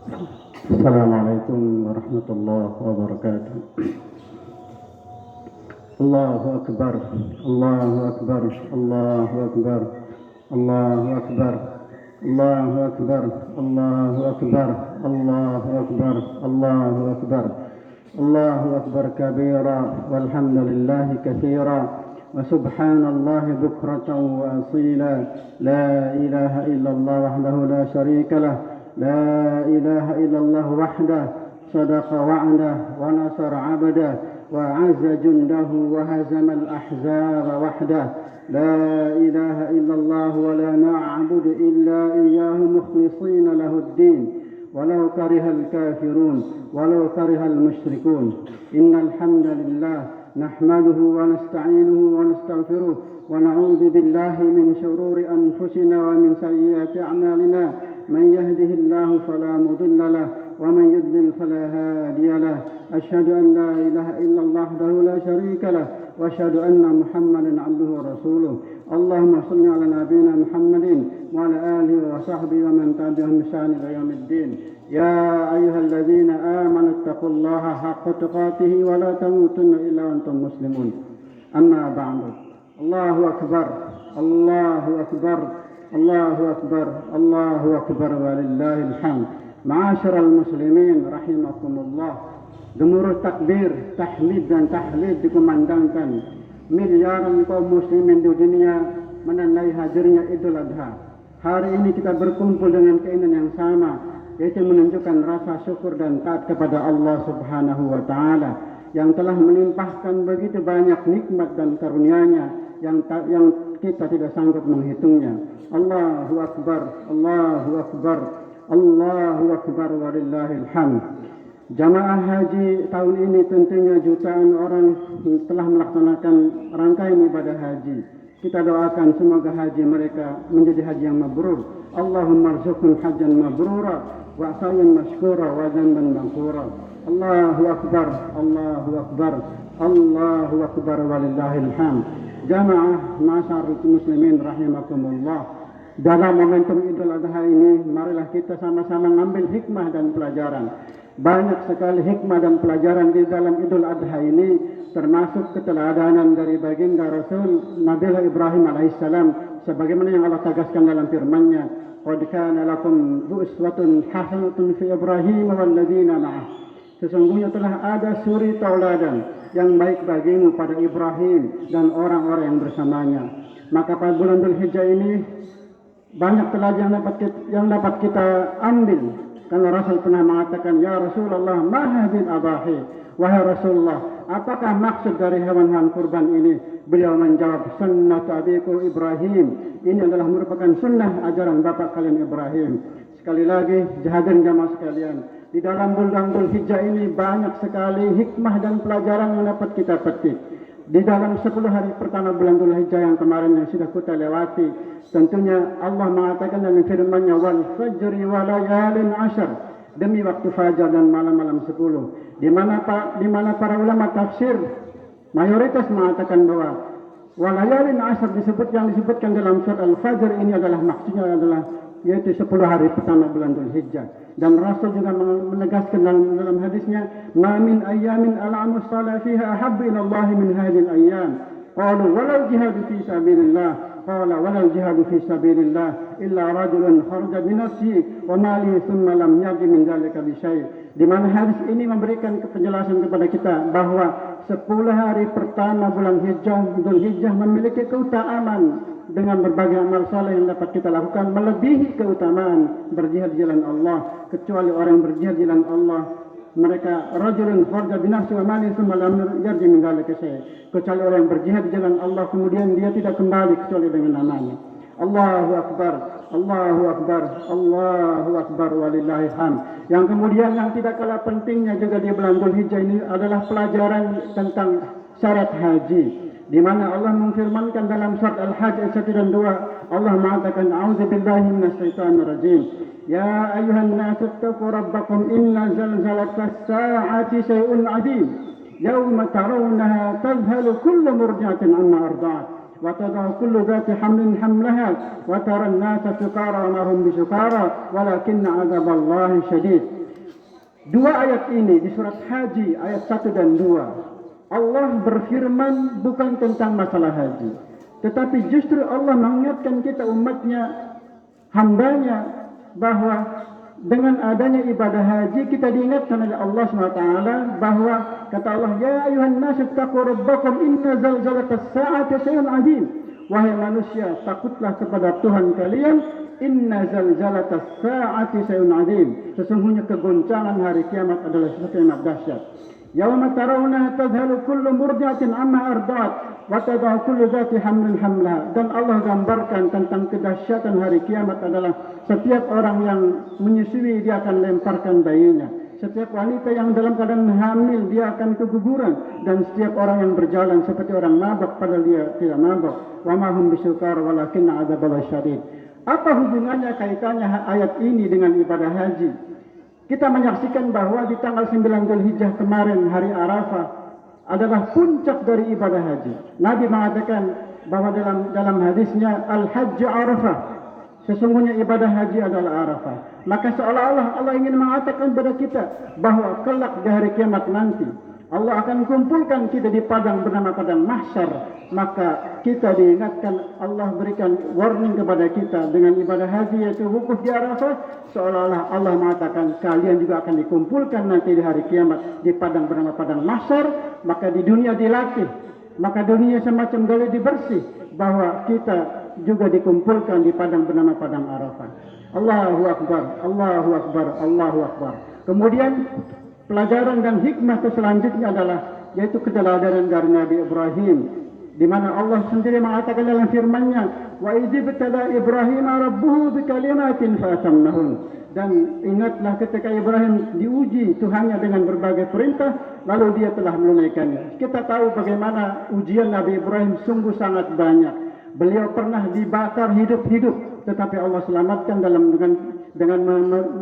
السلام عليكم ورحمة الله وبركاته. الله أكبر الله أكبر الله أكبر الله أكبر الله أكبر الله أكبر الله أكبر الله أكبر الله أكبر كبيرا والحمد لله كثيرا وسبحان الله بكرة وأصيلا. لا إله إلا الله وحده لا شريك له. لا إله إلا الله وحده صدق وعده ونصر عبده وعز جنده وهزم الأحزاب وحده. لا إله إلا الله ولا نعبد إلا إياه مخلصين له الدين ولو كره الكافرون ولو كره المشركون. إن الحمد لله نحمده ونستعينه ونستغفره ونعوذ بالله من شرور أنفسنا ومن سيئات أعمالنا. من يهده الله فلا مضل له ومن يضلل فلا هادي له. أشهد أن لا إله إلا الله وحده لا شريك له وأشهد أن محمدا عبده ورسوله. اللهم صل على نبينا محمد وعلى آله وصحبه ومن تبعهم بإحسان إلى يوم الدين. يا أيها الذين آمنوا اتقوا الله حق تقاته ولا تموتن إلا وأنتم مسلمون. أما بعد. الله أكبر الله أكبر الله أكبر الله أكبر ولله الحمد. Ma'asyiral muslimin rahimakumullah. Gemuruh takbir, tahmid dan tahlil dikumandangkan. Miliaran kaum muslimin di dunia menandai hadirnya Idul Adha. Hari ini kita berkumpul dengan keinginan yang sama, yaitu menunjukkan rasa syukur dan taat kepada Allah Subhanahu wa taala yang telah melimpahkan begitu banyak nikmat dan karunia-Nya yang kita tidak sanggup menghitungnya. Allahu akbar Allahu akbar Allahu akbar walillahil hamd. Jamaah haji tahun ini tentunya jutaan orang telah melaksanakan rangkaian ibadah haji. Kita doakan semoga haji mereka menjadi haji yang mabrur. Allahumma arzuqhum hajjan mabrura wa sa'yan mashkura wa dhanban maghfura. Allahu akbar Allahu akbar Allahu akbar walillahil hamd. Jamaah masyarakat muslimin rahimakumullah. Dalam momentum Idul Adha ini, marilah kita sama-sama mengambil hikmah dan pelajaran. Banyak sekali hikmah dan pelajaran di dalam Idul Adha ini, termasuk keteladanan dari baginda Rasul Nabi Ibrahim alaihissalam, sebagaimana yang Allah tegaskan dalam firman-Nya, "Qad kana lakum uswatun hasanatun fi Ibrahim walladzina ma'ah." Sesungguhnya telah ada suri tauladan yang baik bagimu pada Ibrahim dan orang-orang yang bersamanya. Maka pada bulan Dzulhijjah ini banyak teladan yang dapat kita ambil, karena Rasul pernah mengatakan, "Ya Rasulullah, ma hadhil abahi?" Wahai Rasulullah, apakah maksud dari hewan-hewan kurban ini? Beliau menjawab, "Sunnat abiku Ibrahim." Ini adalah merupakan sunnah ajaran bapak kalian Ibrahim. Sekali lagi, hadirin jamaah sekalian, di dalam bulan Dzulhijjah ini banyak sekali hikmah dan pelajaran yang dapat kita petik. Di dalam 10 hari pertama bulan Dzulhijjah yang kemarin yang sudah kita lewati, tentunya Allah mengatakan dalam firman-Nya, "Wal fajri wa layalin 'ashr." Demi waktu fajar dan malam-malam 10. Di mana para ulama tafsir mayoritas mengatakan bahwa wa layalin 'ashr disebutkan dalam surat Al-Fajr ini adalah maksudnya adalah yaitu 10 hari pertama bulan Dzulhijjah. Dan Rasul juga menegaskan dalam hadisnya, "Ma min ayyamin al-'amalu shalih fiha ahabbu ila Allah min hadhihi al-ayyam." Qalu walau jihadu fi sabilillah. Qala walau jihadu fi sabilillah illa rajulun kharaja bi nafsihi wa malihi thumma lam yarji min dzalika bi syai'. Di mana hadis ini memberikan penjelasan kepada kita bahwa 10 hari pertama bulan Dzulhijjah memiliki keutamaan dengan berbagai amal saleh yang dapat kita lakukan, melebihi keutamaan berjihad di jalan Allah. Kecuali orang yang berjihad di jalan Allah, mereka rajulun kharaja bi nafsihi wa malihi thumma lam yarji min dzalika syai'. Kecuali orang yang berjihad di jalan Allah kemudian dia tidak kembali kecuali dengan namanya. Allahu akbar Allahu akbar Allahu akbar walillahil hamd. Yang kemudian yang tidak kalah pentingnya juga di bulan Dzulhijjah ini adalah pelajaran tentang syarat haji, di mana Allah memfirmankan dalam surat Al-Hajj ayat 1 dan 2, Allah mengatakan, "A'udzubillahi minasyaitonir rajim. Ya ayyuhan nasu taqu rabbakum inna zalzalatas sa'ati syai'un 'adzim. Yawma tarawunaha tadhhalu kullu murdi'atin 'amma arda'at wa tad'u kullu dhati hamlin hamlaha wa tara an-nasa sukara wa ma hum bisukara walakinna 'adzaballahi syadid." Dua ayat ini di surat Haji ayat 1 dan 2, Allah berfirman bukan tentang masalah haji, tetapi justru Allah mengingatkan kita umatnya, hambanya, bahwa dengan adanya ibadah haji kita diingatkan oleh Allah SWT bahwa kata Allah, ya ayuhan nasu taqu rabbakum inna zalzalatas sa'ati syai'un 'adzim. Wahai manusia, takutlah kepada Tuhan kalian, inna zalzalatas sa'ati syai'un 'adzim. Sesungguhnya kegoncangan hari kiamat adalah sesuatu yang dahsyat. Yauma tarawna tadhhalu kullu murdi'atin amma arda'at wa tad'u kullu dhati hamlin hamlaha. Dan Allah gambarkan tentang kedahsyatan hari kiamat adalah setiap orang yang menyusui dia akan lemparkan bayinya. Setiap wanita yang dalam keadaan hamil dia akan keguguran, dan setiap orang yang berjalan seperti orang mabuk padahal dia tidak mabuk. Wa ma hum bisukar walakinna 'adzaballahi syadid. Apa hubungannya kaitannya ayat ini dengan ibadah haji? Kita menyaksikan bahwa di tanggal 9 Dzulhijjah kemarin, hari Arafah adalah puncak dari ibadah haji. Nabi mengatakan bahwa dalam hadisnya, Al-Hajj Arafah, sesungguhnya ibadah haji adalah Arafah. Maka seolah-olah Allah ingin mengatakan kepada kita bahwa kelak di hari kiamat nanti Allah akan kumpulkan kita di padang bernama padang mahsyar. Maka kita diingatkan, Allah berikan warning kepada kita dengan ibadah haji yaitu wukuf di Arafah. Seolah-olah Allah mengatakan kalian juga akan dikumpulkan nanti di hari kiamat di padang bernama padang mahsyar. Maka di dunia dilatih, maka dunia semacam geladi bersih bahwa kita juga dikumpulkan di padang bernama padang Arafah. Allahu Akbar, Allahu Akbar, Allahu Akbar. Kemudian pelajaran dan hikmah selanjutnya adalah yaitu keteladanan dari Nabi Ibrahim, di mana Allah sendiri mengatakan dalam firman-Nya, wa idzibtala Ibrahim rabbuhu bikalimatin fatammahun. Dan ingatlah ketika Ibrahim diuji Tuhannya dengan berbagai perintah, lalu dia telah menunaikannya. Kita tahu bagaimana ujian Nabi Ibrahim sungguh sangat banyak. Beliau pernah dibakar hidup-hidup, tetapi Allah selamatkan dengan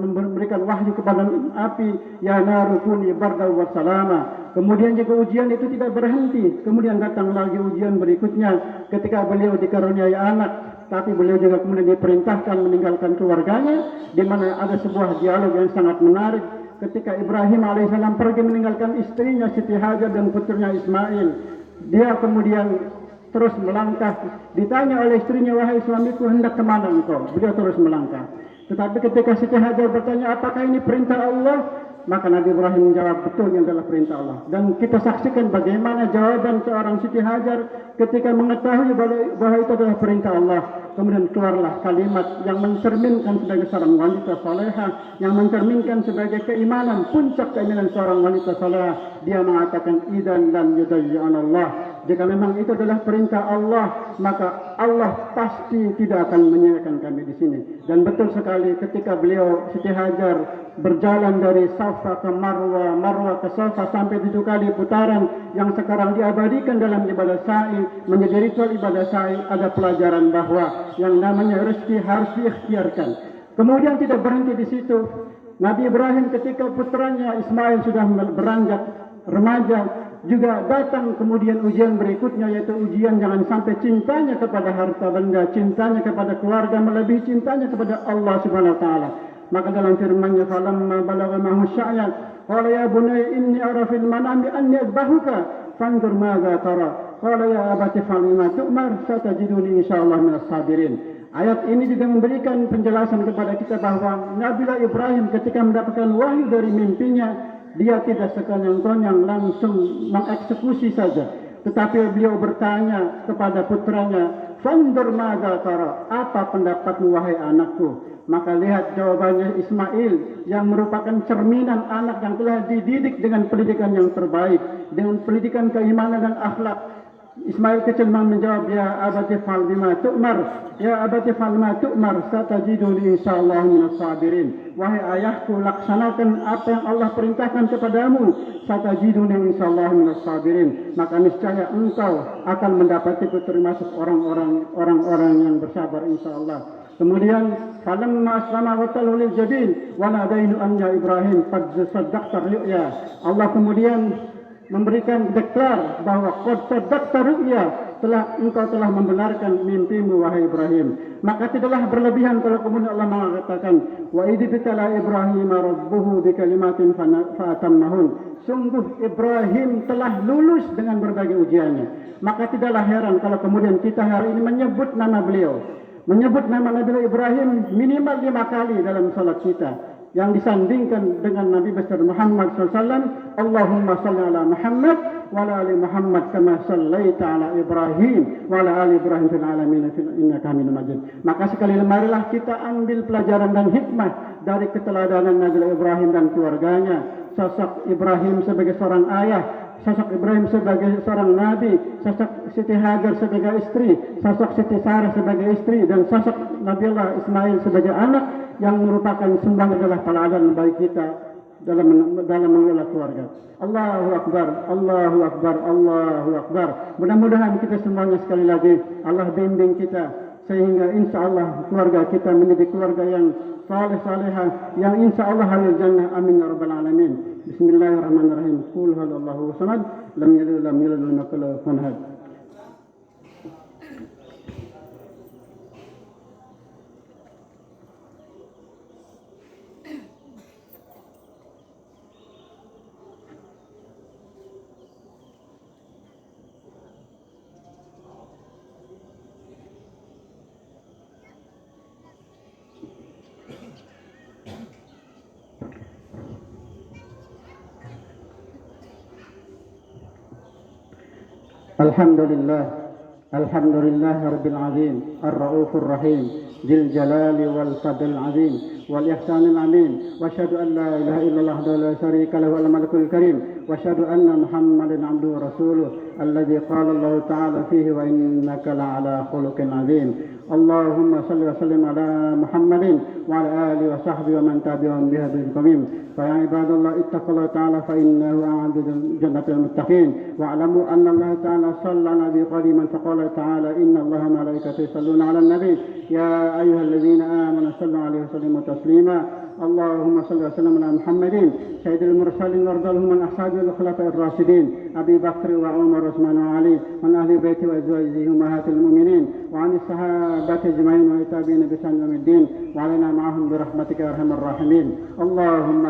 memberikan wahyu kepada api, ya naru kuni bardan wa salama. Kemudian juga ujian itu tidak berhenti. Kemudian datang lagi ujian berikutnya ketika beliau dikaruniai anak, tapi beliau juga kemudian diperintahkan meninggalkan keluarganya, di mana ada sebuah dialog yang sangat menarik ketika Ibrahim alaihissalam pergi meninggalkan istrinya Siti Hajar dan putranya Ismail. Dia kemudian terus melangkah. Ditanya oleh istrinya, wahai suamiku, hendak kemana engkau? Beliau terus melangkah. Tetapi ketika Siti Hajar bertanya, apakah ini perintah Allah? Maka Nabi Ibrahim menjawab, betul, ini adalah perintah Allah. Dan kita saksikan bagaimana jawaban seorang Siti Hajar ketika mengetahui bahwa itu adalah perintah Allah. Kemudian keluarlah kalimat yang mencerminkan sebagai seorang wanita salehah, yang mencerminkan sebagai keimanan, puncak keimanan seorang wanita salehah. Dia mengatakan, idzan lam yudayyi'an Allah. Jika memang itu adalah perintah Allah, maka Allah pasti tidak akan menyanyiakan kami di sini. Dan betul sekali ketika beliau Siti Hajar berjalan dari Safa ke Marwa, Marwa ke Safa sampai 7 kali putaran yang sekarang diabadikan dalam ibadah sa'i, menjadi ritual ibadah sa'i, ada pelajaran bahwa yang namanya rezeki harus diikhtiarkan. Kemudian tidak berhenti di situ. Nabi Ibrahim ketika putranya Ismail sudah beranjak remaja, juga datang kemudian ujian berikutnya, yaitu ujian jangan sampai cintanya kepada harta benda, cintanya kepada keluarga melebihi cintanya kepada Allah Subhanahu wa taala. Maka dalam firman-Nya, falamma balagha ma'hu sya'yan qala ya bunayya inni ara fil manami anni adbahuka fanzur madza tara qala ya abati fa'al ma tu'mar satajiduni insyaallah minas sabirin. Ayat ini juga memberikan penjelasan kepada kita bahwa Nabi Ibrahim ketika mendapatkan wahyu dari mimpinya, dia tidak sekonyang-konyang langsung mengeksekusi saja, tetapi beliau bertanya kepada putranya, fanzur madza tara, apa pendapatmu wahai anakku? Maka lihat jawabannya Ismail yang merupakan cerminan anak yang telah dididik dengan pendidikan yang terbaik, dengan pendidikan keimanan dan akhlak. Ismail kecil menjawab, ya abati fa'al bima tu'mar, ya abati fa'al ma tu'mar satajiduni insyaallah minas sabirin. Wahai ayahku, laksanakan apa yang Allah perintahkan kepadamu, satajiduni insyaallah minas sabirin. Maka niscaya engkau akan mendapati termasuk orang-orang yang bersabar insyaallah. Kemudian falamma aslama wa talhu lil jabin wa nadainu an ya Ibrahim qad saddaqta ru'ya. Allah kemudian memberikan deklar bahwa qad saddaqta ru'ya, engkau telah membenarkan mimpimu wahai Ibrahim. Maka tidaklah berlebihan kalau kemudian Allah mengatakan wa idh bitala Ibrahim rabbuhu bikalimatin fatammahun. Sungguh Ibrahim telah lulus dengan berbagai ujiannya. Maka tidaklah heran kalau kemudian kita hari ini menyebut nama beliau, menyebut nama Nabi Ibrahim minimal 5 kali dalam salat kita, yang disandingkan dengan Nabi besar Muhammad SAW. Allahumma salli ala Muhammad wa ala ali Muhammad kama sallaita ala Ibrahim wa ala ali Ibrahim fil alamin innaka Hamidum Majid. Maka sekali marilah kita ambil pelajaran dan hikmah dari keteladanan Nabi Ibrahim dan keluarganya. Sosok Ibrahim sebagai seorang ayah, sosok Ibrahim sebagai seorang nabi, sosok Siti Hajar sebagai istri, sosok Siti Sarah sebagai istri, dan sosok Nabiullah Ismail sebagai anak, yang merupakan semuanya adalah teladan bagi kita dalam mengelola keluarga. Allahu Akbar, Allahu Akbar, Allahu Akbar. Mudah-mudahan kita semuanya sekali lagi Allah bimbing kita sehingga insya Allah keluarga kita menjadi keluarga yang saleh-salehah, yang insya Allah halal jannah. Amin ya rabbal alamin. Bismillahirrahmanirrahim. Qul huwallahu samad, lam yalid wa lam yulad wa lam yakul lahu kufuwan ahad. الحمد لله رب العالمين الرؤوف الرحيم ذي الجلال والفضل العظيم والإحسان العميم، وأشهد أن لا إله إلا الله وحده لا شريك له الملك الكريم، وأشهد أن محمدا عبده ورسوله الذي قال الله تعالى فيه وإنك لعلى خلق عظيم. اللهم صل وسلم على محمد وعلى آله وصحبه ومن تبعهم بهدي القويم. فيا عباد الله اتقوا الله تعالى فإنه أعد جنة المتقين، واعلموا أن الله تعالى صلى على النبي قديما فقال تعالى إن الله وملائكته يصلون على النبي يا أيها الذين آمنوا صلوا عليه وسلموا تسليما. اللهم صل وسلم على محمد سيد المرسلين وارض اللهم عن أصحابه الخلفاء الراشدين أبي بكر وعمر وعثمان وعلي وعن أهل بيته وأزواجه أمهات المؤمنين وعن الصحابة أجمعين والتابعين بإحسان يوم الدين وعلينا معهم برحمتك يا أرحم الراحمين. اللهم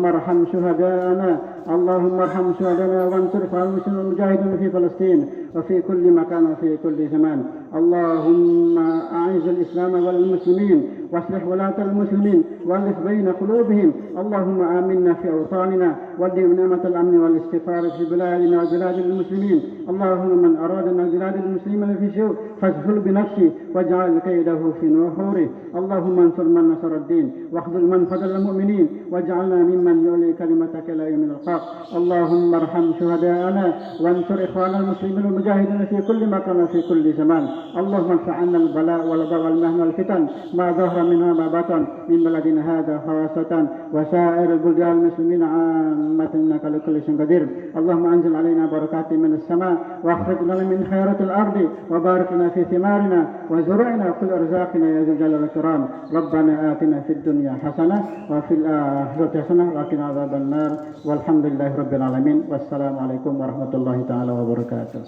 ارحم شهداءنا، اللهم ارحم شهداءنا وانصر المسلمين المجاهدين في فلسطين وفي كل مكان وفي كل زمان. اللهم أعز الإسلام والمسلمين واصلح ولاة المسلمين والف بين قلوبهم. اللهم آمنا في أوطاننا ودم نعمة الأمن والاستقرار في بلادنا وبلاد المسلمين. اللهم من أرادنا بلاد المسلمين في سوء فاشغل بنفسه واجعل كيده في نحوره. اللهم انصر من نصر الدين واخذل من خذل المؤمنين واجعلنا ممن يعلي كلمتك إلى يوم الحق. اللهم ارحم شهداءنا وانصر إخوان المسلمين المجاهدين في كل مكان وفي كل زمان. اللهم ارفع عنا البلاء والبغى والمهن والفتن ما ظهر منها ما بطن من بلدنا هذا خاصة وسائر البلدان المسلمين عامة إنك لكل شيء قدير. اللهم أنزل علينا بركات من السماء واخرج لنا من خيرات الأرض وبارك لنا في ثمارنا وزرعنا وكل أرزاقنا يا ذا الجلال والإكرام. ربنا آتنا في الدنيا حسنة وفي الآخرة حسنة وقنا عذاب النار والحمد لله رب العالمين والسلام عليكم ورحمة الله تعالى وبركاته.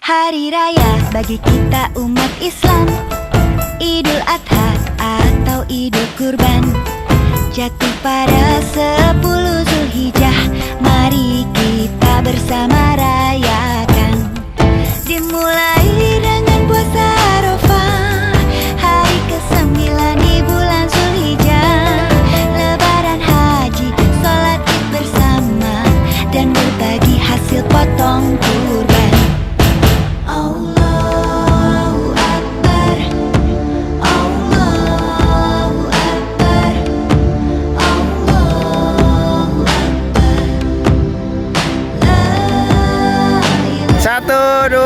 Hari raya bagi kita umat Islam, Idul Adha atau Idul Kurban, jatuh pada 10 Zulhijjah. Mari kita bersama rayakan. Dimulai dengan puasa Arafah, hari ke-9 di bulan Zulhijjah. Lebaran haji, sholat id bersama, dan berbagi hasil potong kurban. Allahu Akbar, Allahu Akbar, Allahu Akbar. La ilaha. 1, 2